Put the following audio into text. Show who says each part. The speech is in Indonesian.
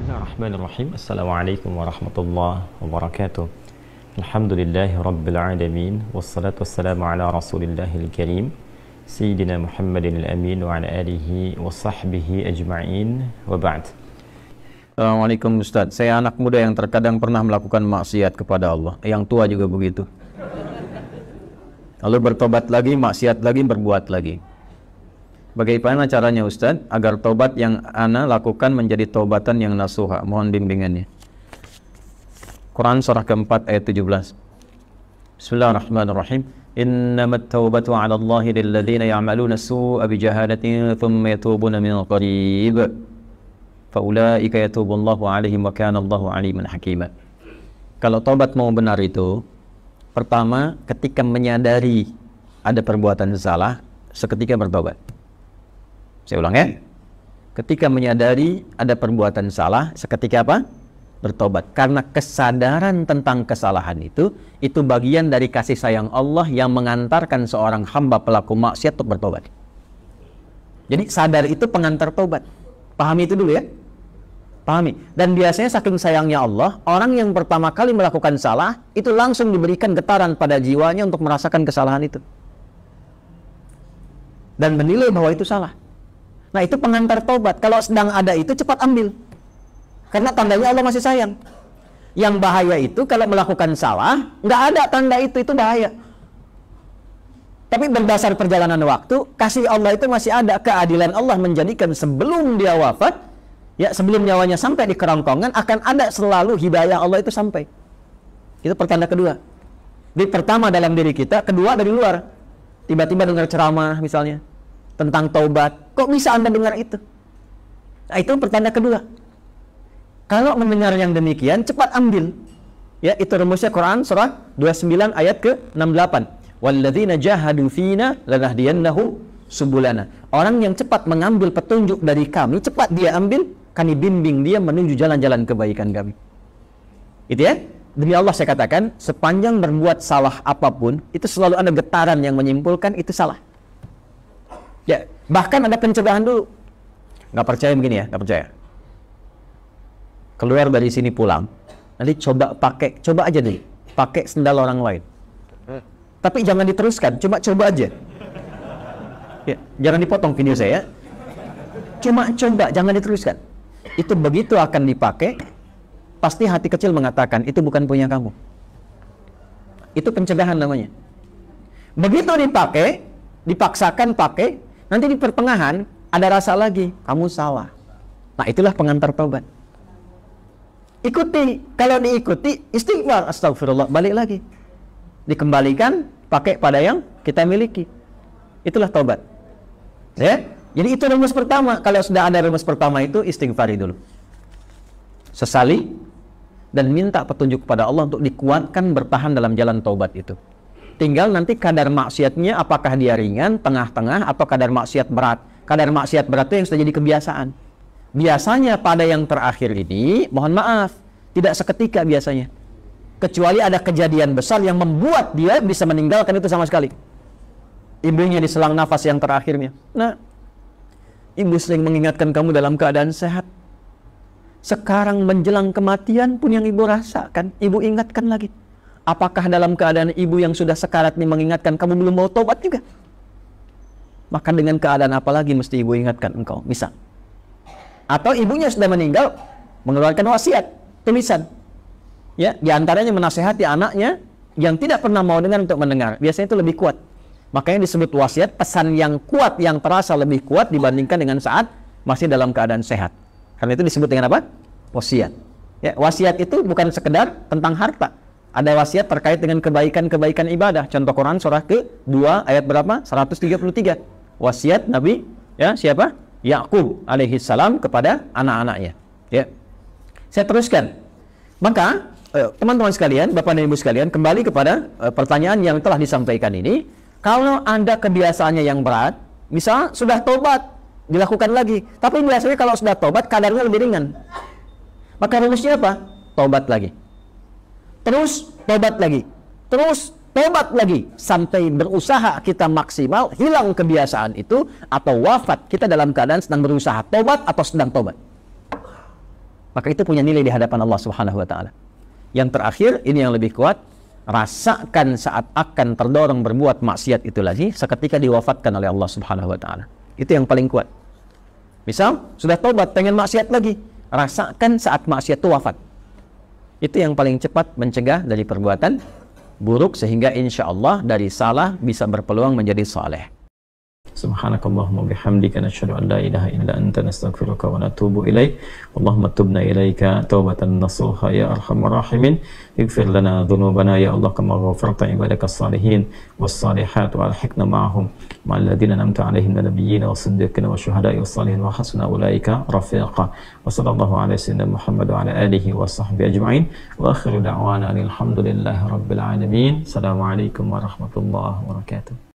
Speaker 1: Bismillahirrahmanirrahim. Assalamualaikum warahmatullahi wabarakatuh. Alhamdulillahi rabbil alamin. Wassalatu wassalamu ala rasulillahil karim Sayyidina Muhammadin al-amin wa ala alihi wa sahbihi ajma'in. Wa ba'd.
Speaker 2: Assalamualaikum Ustaz. Saya anak muda yang terkadang pernah melakukan maksiat kepada Allah. Yang tua juga begitu. Lalu bertobat lagi, maksiat lagi, berbuat lagi. Bagaimana caranya Ustaz agar tobat yang ana lakukan menjadi tobatan yang nasuha? Mohon bimbingannya. Quran surah keempat ayat 17. Bismillahirrahmanirrahim. Innamat taubatu 'ala Allahi lilladzina ya'maluna as-su'a bijahalatin thumma yatubuna min qarib. Faulaika yatubullahu 'alaihim wa kana Allahu 'aliman hakima. Kalau tobat mau benar itu, pertama ketika menyadari ada perbuatan salah, seketika bertobat. Saya ulang ya. Ketika menyadari ada perbuatan salah, seketika apa? Bertobat. Karena kesadaran tentang kesalahan itu bagian dari kasih sayang Allah yang mengantarkan seorang hamba pelaku maksiat untuk bertobat. Jadi sadar itu pengantar tobat. Pahami itu dulu ya. Pahami. Dan biasanya saking sayangnya Allah, orang yang pertama kali melakukan salah, itu langsung diberikan getaran pada jiwanya untuk merasakan kesalahan itu. Dan menilai bahwa itu salah. Nah itu pengantar tobat. Kalau sedang ada itu cepat ambil. Karena tandanya Allah masih sayang. Yang bahaya itu kalau melakukan salah, nggak ada tanda itu bahaya. Tapi berdasar perjalanan waktu, kasih Allah itu masih ada. Keadilan Allah menjadikan sebelum dia wafat, ya sebelum nyawanya sampai di kerongkongan, akan ada selalu hidayah Allah itu sampai. Itu pertanda kedua. Jadi pertama dalam diri kita, kedua dari luar. Tiba-tiba dengar ceramah misalnya tentang taubat, kok bisa Anda dengar itu? Nah, itu pertanda kedua. Kalau mendengar yang demikian, cepat ambil. Ya, itu rumusnya Quran surah 29 ayat ke-68. Walladzina jahadu fina lanahdiyannahum subulana. Orang yang cepat mengambil petunjuk dari kami, cepat dia ambil, kami bimbing dia menuju jalan-jalan kebaikan kami. Itu ya. Demi Allah saya katakan, sepanjang berbuat salah apapun, itu selalu ada getaran yang menyimpulkan itu salah. Ya, bahkan ada pencegahan dulu. Nggak percaya begini ya, nggak percaya. Keluar dari sini pulang, nanti coba aja deh, pakai sendal orang lain. Tapi jangan diteruskan, coba aja. Ya, jangan dipotong video saya. Coba, jangan diteruskan. Itu begitu akan dipakai, pasti hati kecil mengatakan itu bukan punya kamu. Itu pencegahan namanya. Begitu dipakai, dipaksakan pakai. Nanti di pertengahan ada rasa lagi, kamu salah. Nah itulah pengantar taubat. Ikuti, kalau diikuti istighfar, astagfirullah, balik lagi. Dikembalikan, pakai pada yang kita miliki. Itulah taubat. Ya? Jadi itu rumus pertama. Kalau sudah ada rumus pertama itu istighfari dulu. Sesali dan minta petunjuk kepada Allah untuk dikuatkan bertahan dalam jalan taubat itu. Tinggal nanti kadar maksiatnya apakah dia ringan, tengah-tengah, atau kadar maksiat berat. Kadar maksiat berat itu yang sudah jadi kebiasaan. Biasanya pada yang terakhir ini, mohon maaf, tidak seketika biasanya. Kecuali ada kejadian besar yang membuat dia bisa meninggalkan itu sama sekali. Ibunya diselang nafas yang terakhirnya. Nah, ibu sering mengingatkan kamu dalam keadaan sehat. Sekarang menjelang kematian pun yang ibu rasakan, ibu ingatkan lagi. Apakah dalam keadaan ibu yang sudah sekarat ini mengingatkan kamu belum mau tobat juga? Maka dengan keadaan apa lagi mesti ibu ingatkan engkau? Misal. Atau ibunya sudah meninggal, mengeluarkan wasiat, tulisan. Ya, diantaranya menasehati anaknya yang tidak pernah mau dengar untuk mendengar. Biasanya itu lebih kuat. Makanya disebut wasiat, pesan yang kuat, yang terasa lebih kuat dibandingkan dengan saat masih dalam keadaan sehat. Karena itu disebut dengan apa? Wasiat. Ya, wasiat itu bukan sekedar tentang harta. Ada wasiat terkait dengan kebaikan-kebaikan ibadah. Contoh Quran surah ke-2 ayat berapa? 133. Wasiat Nabi ya siapa? Yakub alaihi salam kepada anak-anaknya. Ya. Saya teruskan. Maka teman-teman sekalian, Bapak dan Ibu sekalian, kembali kepada pertanyaan yang telah disampaikan ini. Kalau Anda kebiasaannya yang berat, misal sudah tobat, dilakukan lagi. Tapi biasanya kalau sudah tobat kadarnya lebih ringan. Maka rumusnya apa? Tobat lagi. Terus tobat lagi, terus tobat lagi, sampai berusaha kita maksimal, hilang kebiasaan itu, atau wafat kita dalam keadaan sedang berusaha tobat atau sedang tobat. maka itu punya nilai di hadapan Allah Subhanahu wa taala. Yang terakhir, ini yang lebih kuat, rasakan saat akan terdorong berbuat maksiat itu lagi seketika diwafatkan oleh Allah Subhanahu wa taala. Itu yang paling kuat. Misal, sudah taubat pengen maksiat lagi, rasakan saat maksiat itu wafat. Itu yang paling cepat mencegah dari perbuatan buruk, sehingga insya Allah dari salah bisa berpeluang menjadi saleh.
Speaker 1: Subhanakallahumma bihamdika nasyhadu an la ilaha illa anta nastaghfiruka wa natubu ilaik. Allahumma tubna ilaika taubatan nasuha ya arhamar rahimin. Ighfir lana dhunubana ya Allah kama ghafarta ibadaka salihin was salihat wa alhiqna ma'ahum ma'al ladzina an'amta 'alaihim minal nabiyyin was siddiqin was syuhada'i was salihin wa hasuna ulaika rafiqa. Wa sallallahu ala sayyidina Muhammad wa ala alihi wa sahbihi ajma'in. Wa akhiru da'wana alhamdulillahi rabbil alamin. Assalamualaikum warahmatullahi wabarakatuh.